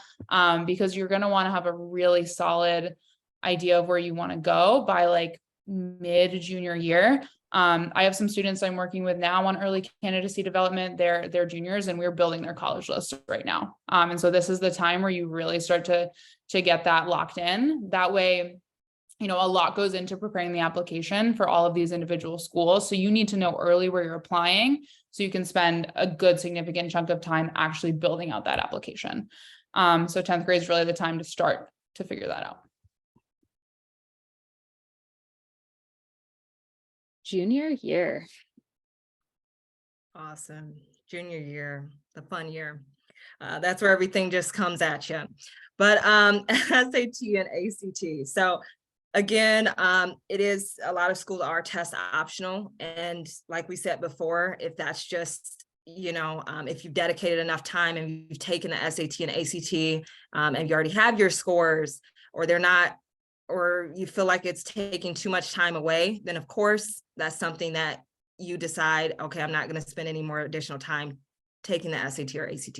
Because you're going to want to have a really solid idea of where you want to go by like mid-junior year. I have some students I'm working with now on early candidacy development. They're juniors and we're building their college list right now. And so this is the time where you really start to get that locked in. That way, a lot goes into preparing the application for all of these individual schools. So you need to know early where you're applying so you can spend a good significant chunk of time actually building out that application. So 10th grade is really the time to start to figure that out.
Junior year.
Awesome. Junior year, the fun year. That's where everything just comes at you. But SAT and ACT. So again, it is, a lot of schools are test optional. And like we said before, if that's just, if you've dedicated enough time and you've taken the SAT and ACT and you already have your scores, or they're not, or you feel like it's taking too much time away, then of course, that's something that you decide, okay, I'm not going to spend any more additional time taking the SAT or ACT.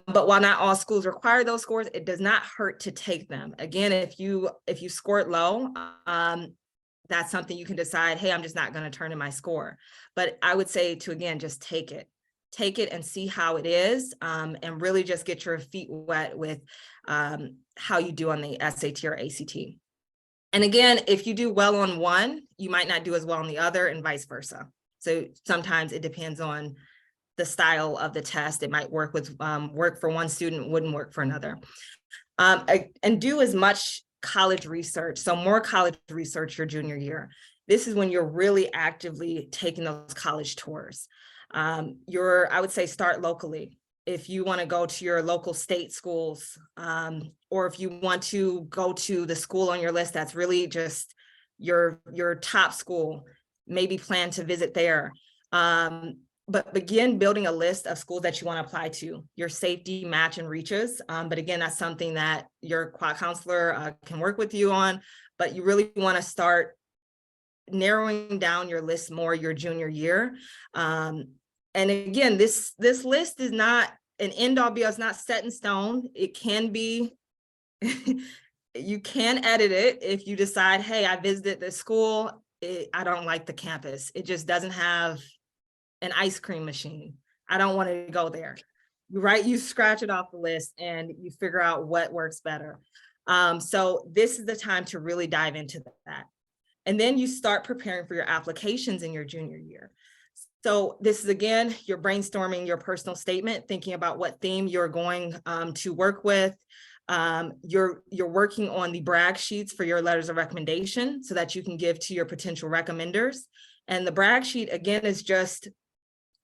But while not all schools require those scores, it does not hurt to take them. Again, if you scored low, that's something you can decide, hey, I'm just not going to turn in my score. But I would say to, again, just take it and see how it is, and really just get your feet wet with how you do on the SAT or ACT. And again, if you do well on one, you might not do as well on the other, and vice versa. So sometimes it depends on the style of the test. It might work for one student, wouldn't work for another. And do as much college research. So more college research your junior year. This is when you're really actively taking those college tours. I would say start locally. if you want to go to your local state schools, or if you want to go to the school on your list that's really just your top school, maybe plan to visit there. But begin building a list of schools that you want to apply to, your safety, match, and reaches. But again, that's something that your quad counselor can work with you on, but you really want to start narrowing down your list more your junior year. And again, this list is not an end all be all, it's not set in stone. It can be, you can edit it if you decide, hey, I visited this school, I don't like the campus. It just doesn't have an ice cream machine. I don't want to go there. You scratch it off the list and you figure out what works better. So this is the time to really dive into that. And then you start preparing for your applications in your junior year. So this is, again, you're brainstorming your personal statement, thinking about what theme you're going to work with. You're working on the brag sheets for your letters of recommendation so that you can give to your potential recommenders. And the brag sheet, again,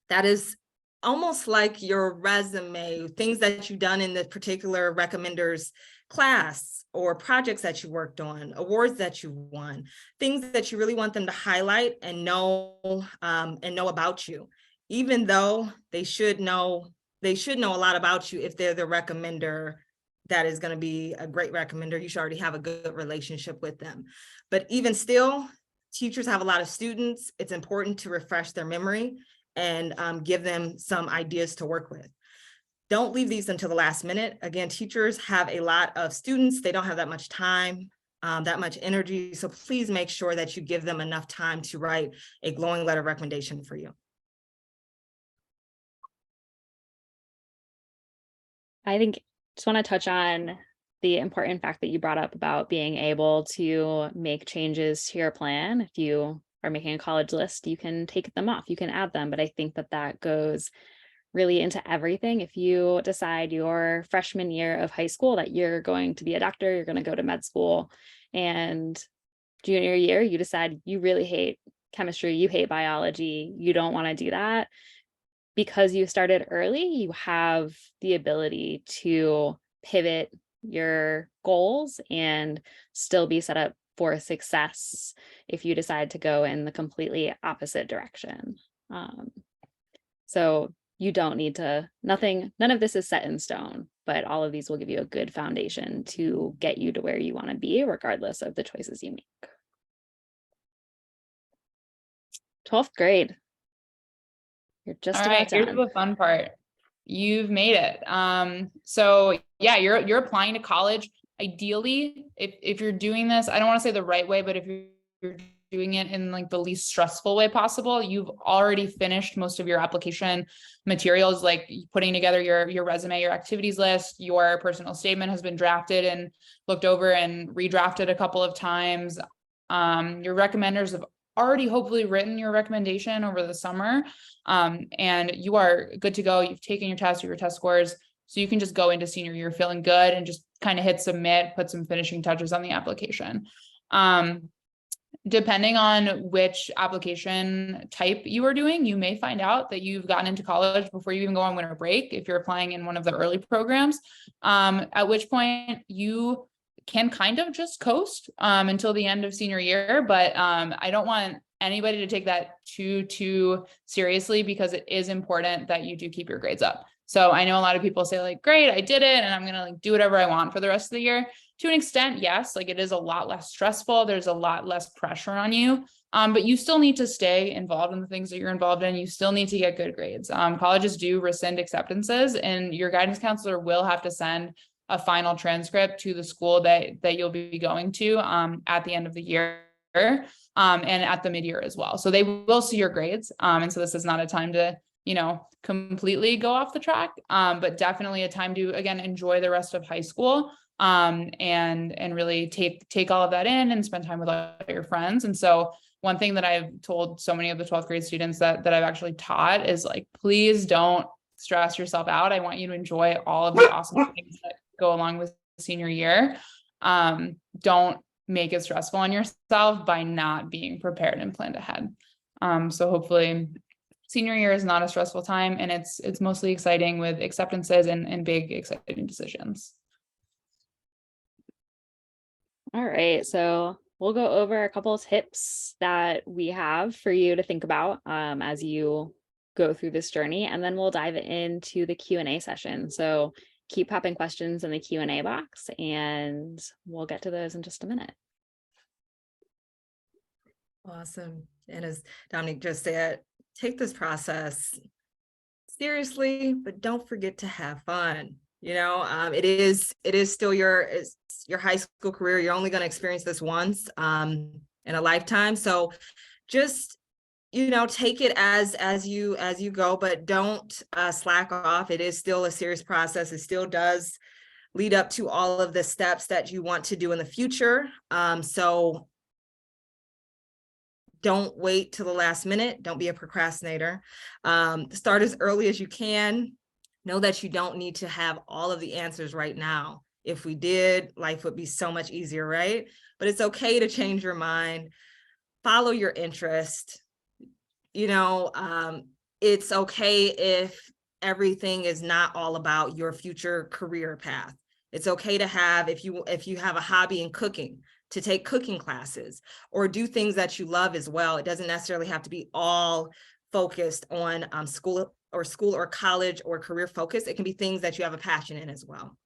that is almost like your resume, things that you've done in the particular recommender's class or projects that you worked on, awards that you won, things that you really want them to highlight and know about you, even though they should know a lot about you. If they're the recommender that is going to be a great recommender, you should already have a good relationship with them. But even still, teachers have a lot of students. It's important to refresh their memory and give them some ideas to work with. Don't leave these until the last minute. Again, teachers have a lot of students. They don't have that much time, that much energy. So please make sure that you give them enough time to write a glowing letter of recommendation for you.
I think just want to touch on the important fact that you brought up about being able to make changes to your plan. If you are making a college list, you can take them off, you can add them. But I think that goes really into everything. If you decide your freshman year of high school that you're going to be a doctor, you're going to go to med school, and junior year, you decide you really hate chemistry, you hate biology, you don't want to do that, because you started early, you have the ability to pivot your goals and still be set up for success if you decide to go in the completely opposite direction. So you don't need to, none of this is set in stone, but all of these will give you a good foundation to get you to where you want to be, regardless of the choices you make. 12th grade. You're just
all
about
right,
done.
here's the fun part. You've made it. So yeah, you're applying to college. Ideally, if you're doing this, I don't want to say the right way, but if you're doing it in like the least stressful way possible, you've already finished most of your application materials, like putting together your resume, your activities list, your personal statement has been drafted and looked over and redrafted a couple of times. Your recommenders have already hopefully written your recommendation over the summer, and you are good to go. You've taken your test, your test scores, so you can just go into senior year feeling good and just kind of hit submit, put some finishing touches on the application. Depending on which application type you are doing, you may find out that you've gotten into college before you even go on winter break if you're applying in one of the early programs, at which point you can kind of just coast until the end of senior year. But I don't want anybody to take that too seriously, because it is important that you do keep your grades up. So I know a lot of people say like, great, I did it, and I'm going to like do whatever I want for the rest of the year. To an extent, yes, like it is a lot less stressful. There's a lot less pressure on you, but you still need to stay involved in the things that you're involved in. You still need to get good grades. Colleges do rescind acceptances, and your guidance counselor will have to send a final transcript to the school that you'll be going to at the end of the year, and at the mid-year as well. So they will see your grades. And so this is not a time to, completely go off the track, but definitely a time to, again, enjoy the rest of high school, and really take all of that in and spend time with all your friends. And so one thing that I've told so many of the 12th grade students that I've actually taught is like, please don't stress yourself out. I want you to enjoy all of the awesome things that go along with senior year. Don't make it stressful on yourself by not being prepared and planned ahead. So hopefully senior year is not a stressful time, and it's mostly exciting with acceptances and big exciting decisions.
All right, so we'll go over a couple of tips that we have for you to think about as you go through this journey, and then we'll dive into the Q&A session. So keep popping questions in the Q&A box, and we'll get to those in just a minute.
Awesome. And as Dominique just said, take this process seriously, but don't forget to have fun. You know, it is still your high school career. You're only going to experience this once in a lifetime. So just, you know, take it as you go, but don't slack off. It is still a serious process. It still does lead up to all of the steps that you want to do in the future. So don't wait till the last minute. Don't be a procrastinator. Start as early as you can. Know that you don't need to have all of the answers right now. If we did, life would be so much easier, right? But it's okay to change your mind. Follow your interest. You know, it's okay if everything is not all about your future career path. It's okay to have, if you have a hobby in cooking, to take cooking classes or do things that you love as well. It doesn't necessarily have to be all focused on school or college or career focus. It can be things that you have a passion in as well.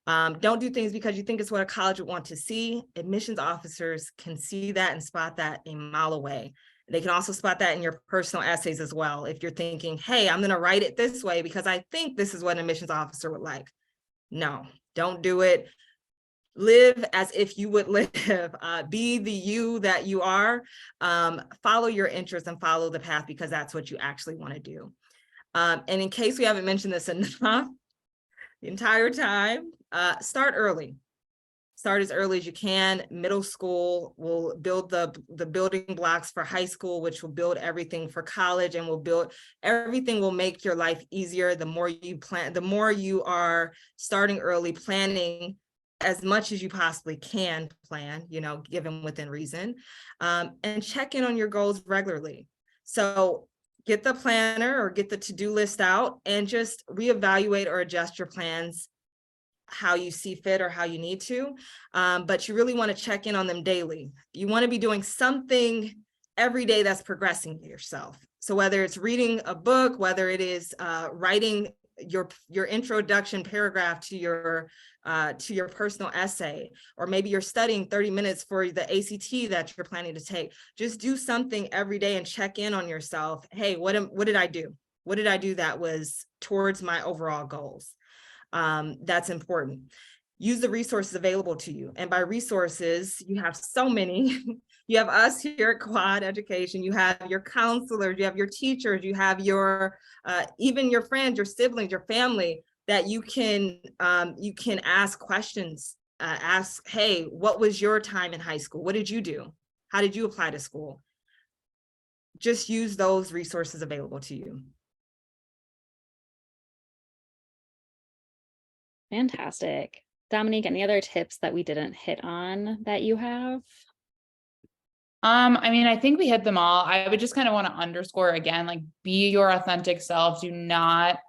Don't do things because you think it's what a college would want to see. Admissions officers can see that and spot that a mile away. They can also spot that in your personal essays as well. If you're thinking, hey, I'm going to write it this way because I think this is what an admissions officer would like. No, don't do it. Live as if you would live. Be the you that you are. Follow your interests and follow the path because that's what you actually want to do. And in case we haven't mentioned this enough the entire time, start early. Start as early as you can. Middle school will build the building blocks for high school, which will build everything for college, and everything will make your life easier. The more you plan, the more you are starting early, planning as much as you possibly can plan, you know, given within reason, and check in on your goals regularly. So get the planner or get the to-do list out and just reevaluate or adjust your plans how you see fit or how you need to. But you really want to check in on them daily. You want to be doing something every day that's progressing yourself. So whether it's reading a book, whether it is writing your introduction paragraph to your personal essay, or maybe you're studying 30 minutes for the ACT that you're planning to take, just do something every day and check in on yourself. Hey, what did I do? What did I do that was towards my overall goals? That's important. Use the resources available to you. And by resources, you have so many. You have us here at Quad Education, you have your counselors, you have your teachers, you have your, even your friends, your siblings, your family, that you can ask questions, ask, hey, what was your time in high school? What did you do? How did you apply to school? Just use those resources available to you.
Fantastic. Dominique, any other tips that we didn't hit on that you have?
I mean, I think we hit them all. I would just kind of want to underscore again, like, be your authentic self. Do not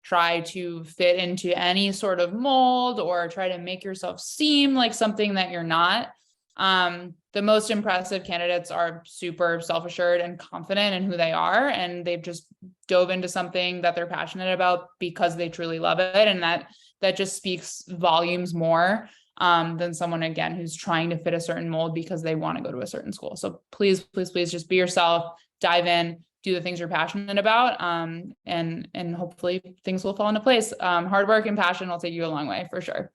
try to fit into any sort of mold or try to make yourself seem like something that you're not. The most impressive candidates are super self-assured and confident in who they are, and they've just dove into something that they're passionate about because they truly love it. And that just speaks volumes more than someone, again, who's trying to fit a certain mold because they want to go to a certain school. So please, please, please just be yourself, dive in, do the things you're passionate about, and hopefully things will fall into place. Hard work and passion will take you a long way for sure.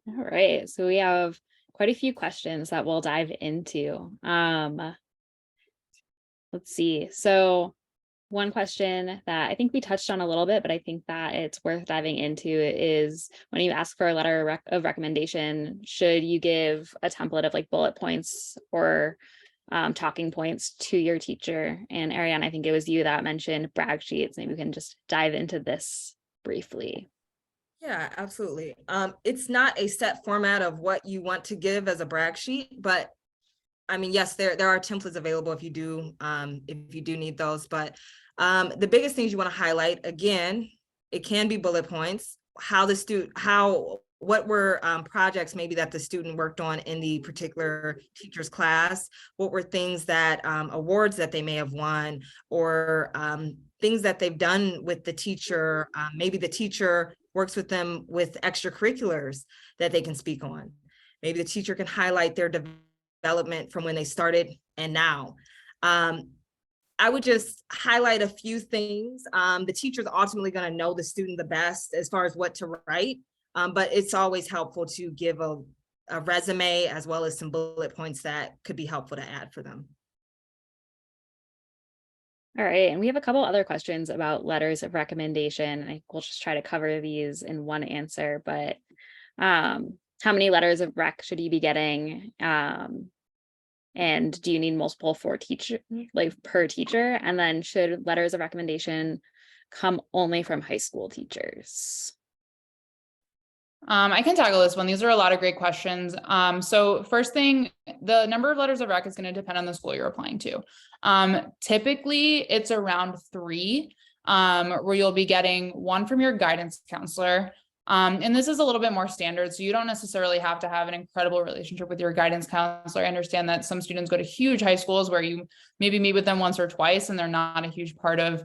All right, so we have quite a few questions that we'll dive into. Let's see. So one question that I think we touched on a little bit, but I think that it's worth diving into is when you ask for a letter of recommendation, should you give a template of like bullet points or talking points to your teacher? And Ariana, I think it was you that mentioned brag sheets. Maybe we can just dive into this briefly.
Yeah, absolutely. It's not a set format of what you want to give as a brag sheet, but I mean, yes, there are templates available if you do need those, but the biggest things you want to highlight, again, it can be bullet points, what were projects maybe that the student worked on in the particular teacher's class, what were things that awards that they may have won, or things that they've done with the teacher. Maybe the teacher works with them with extracurriculars that they can speak on. Maybe the teacher can highlight their development from when they started and now. I would just highlight a few things. The teacher's ultimately going to know the student the best as far as what to write, but it's always helpful to give a resume as well as some bullet points that could be helpful to add for them.
All right, and we have a couple other questions about letters of recommendation. I think we'll just try to cover these in one answer, but how many letters of rec should you be getting? And do you need multiple per teacher? And then should letters of recommendation come only from high school teachers?
I can tackle this one. These are a lot of great questions. So first thing, the number of letters of rec is going to depend on the school you're applying to. Typically it's around 3, where you'll be getting 1 from your guidance counselor. And this is a little bit more standard, so you don't necessarily have to have an incredible relationship with your guidance counselor. I understand that some students go to huge high schools where you maybe meet with them once or twice and they're not a huge part of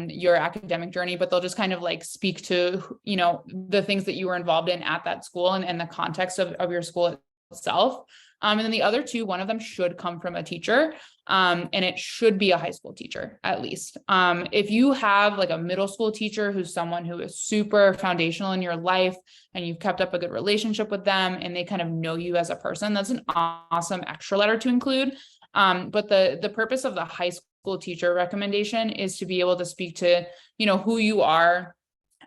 your academic journey, but they'll just kind of like speak to, you know, the things that you were involved in at that school and the context of your school itself. And then the other 2, one of them should come from a teacher, and it should be a high school teacher at least. If you have like a middle school teacher who's someone who is super foundational in your life and you've kept up a good relationship with them and they kind of know you as a person, that's an awesome extra letter to include. But the purpose of the high school teacher recommendation is to be able to speak to, you know, who you are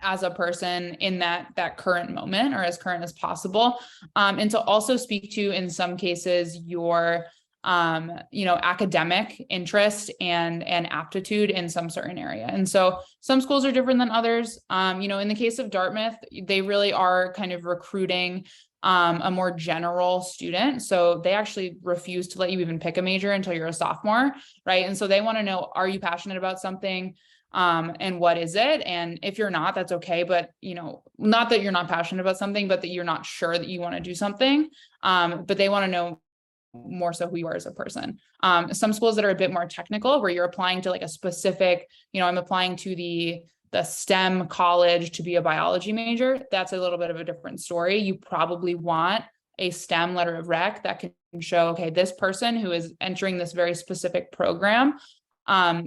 as a person in that current moment, or as current as possible. And to also speak to, in some cases, your you know, academic interest and aptitude in some certain area. And so some schools are different than others. You know, in the case of Dartmouth, they really are kind of recruiting a more general student. So they actually refuse to let you even pick a major until you're a sophomore, right? And so they want to know, are you passionate about something? And what is it? And if you're not, that's okay. But, you know, not that you're not passionate about something, but that you're not sure that you want to do something. But they want to know more so who you are as a person. Some schools that are a bit more technical, where you're applying to like a specific, you know, I'm applying to the STEM college to be a biology major. That's a little bit of a different story. You probably want a STEM letter of rec that can show, okay, this person who is entering this very specific program,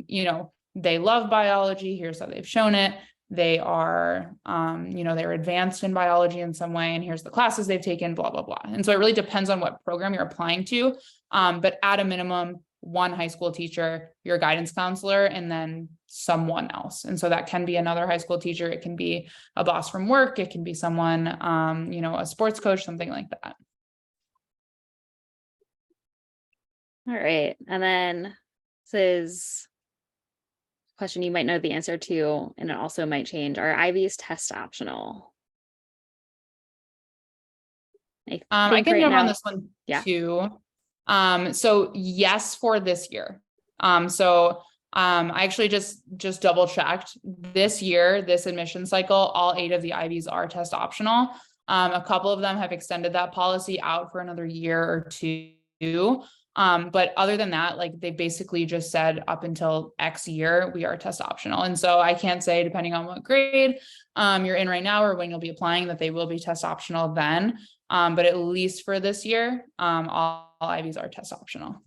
you know, they love biology. Here's how they've shown it. They are, you know, they're advanced in biology in some way, and here's the classes they've taken, blah, blah, blah. And so it really depends on what program you're applying to. But at a minimum, 1 high school teacher, your guidance counselor, and then someone else. And so that can be another high school teacher. It can be a boss from work. It can be someone, you know, a sports coach, something like that.
All right. And then this is a question you might know the answer to, and it also might change. Are IVs test optional?
I can jump on this one
Yeah.
too. So yes, for this year. I actually just double checked this year, this admission cycle, all 8 of the IVs are test optional. A couple of them have extended that policy out for another year or 2. But other than that, like they basically just said up until X year, we are test optional. And so I can't say, depending on what grade you're in right now or when you'll be applying, that they will be test optional then. But at least for this year, all IVs are test optional.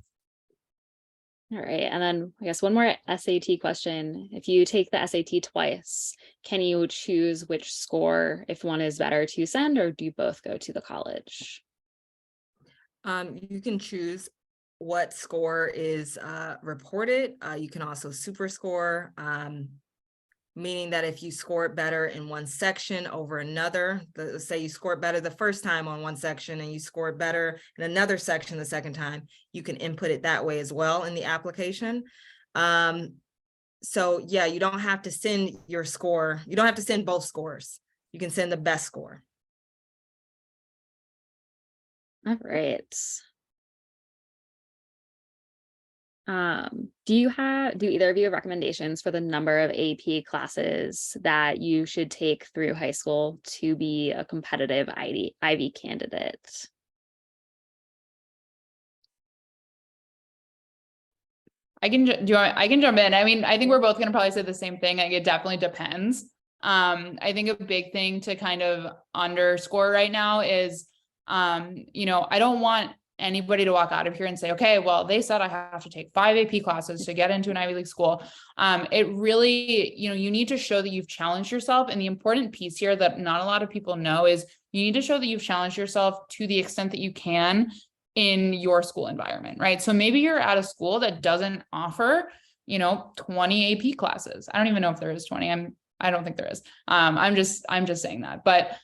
All right. And then I guess one more SAT question. If you take the SAT twice, can you choose which score, if one is better, to send, or do you both go to the college?
You can choose what score is reported. You can also super score, meaning that if you score it better in one section over another, let's say you score it better the first time on one section and you score it better in another section the second time, you can input it that way as well in the application. So yeah, you don't have to send your score. You don't have to send both scores. You can send the best score.
All right. Do either of you have recommendations for the number of AP classes that you should take through high school to be a competitive Ivy candidate?
I can jump in. I mean, I think we're both going to probably say the same thing. Like, it definitely depends. I think a big thing to kind of underscore right now is, I don't want anybody to walk out of here and say, okay, well, they said I have to take 5 AP classes to get into an Ivy League school. It really, you need to show that you've challenged yourself. And the important piece here that not a lot of people know is you need to show that you've challenged yourself to the extent that you can in your school environment, right? So maybe you're at a school that doesn't offer, 20 AP classes. I don't even know if there is 20. I don't think there is. I'm just saying that, but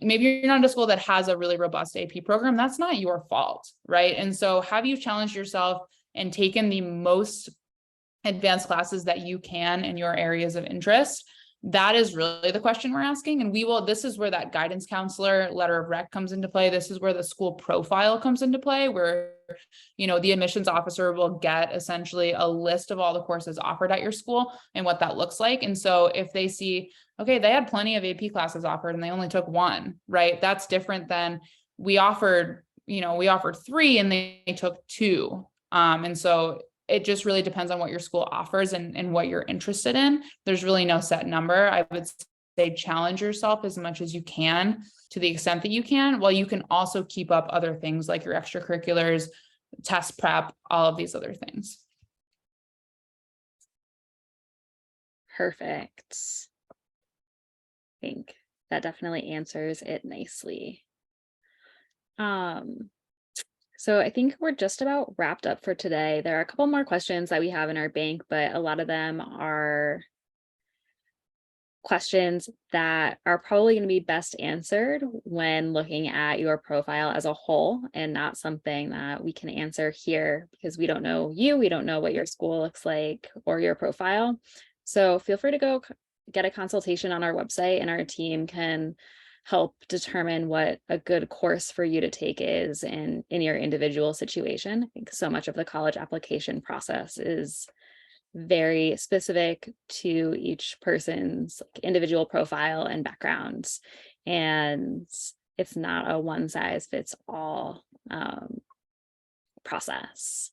maybe you're not at a school that has a really robust AP program. That's not your fault, right? And so have you challenged yourself and taken the most advanced classes that you can in your areas of interest? That is really the question we're asking. And this is where that guidance counselor letter of rec comes into play. This is where the school profile comes into play, where, the admissions officer will get essentially a list of all the courses offered at your school and what that looks like. And so if they see, okay, they had plenty of AP classes offered and they only took 1, right? That's different than we offered 3 and they took 2. And so it just really depends on what your school offers and what you're interested in. There's really no set number. I would say challenge yourself as much as you can to the extent that you can, while you can also keep up other things like your extracurriculars, test prep, all of these other things.
Perfect. I think that definitely answers it nicely. So I think we're just about wrapped up for today. There are a couple more questions that we have in our bank, but a lot of them are questions that are probably going to be best answered when looking at your profile as a whole, and not something that we can answer here because we don't know you, we don't know what your school looks like or your profile. So feel free to go get a consultation on our website and our team can help determine what a good course for you to take is in your individual situation. I think so much of the college application process is very specific to each person's individual profile and backgrounds. And it's not a one size fits all process.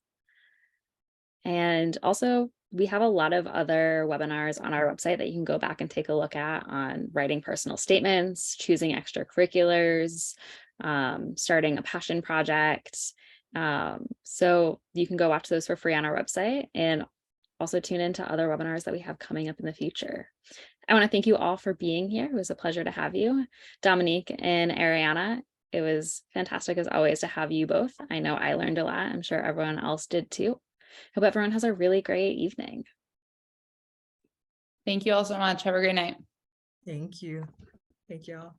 And also, we have a lot of other webinars on our website that you can go back and take a look at on writing personal statements, choosing extracurriculars, starting a passion project. So you can go watch those for free on our website and also tune into other webinars that we have coming up in the future. I want to thank you all for being here. It was a pleasure to have you. Dominique and Ariana, it was fantastic as always to have you both. I know I learned a lot. I'm sure everyone else did too. Hope everyone has a really great evening.
Thank you all so much. Have a great night.
Thank you. Thank you all.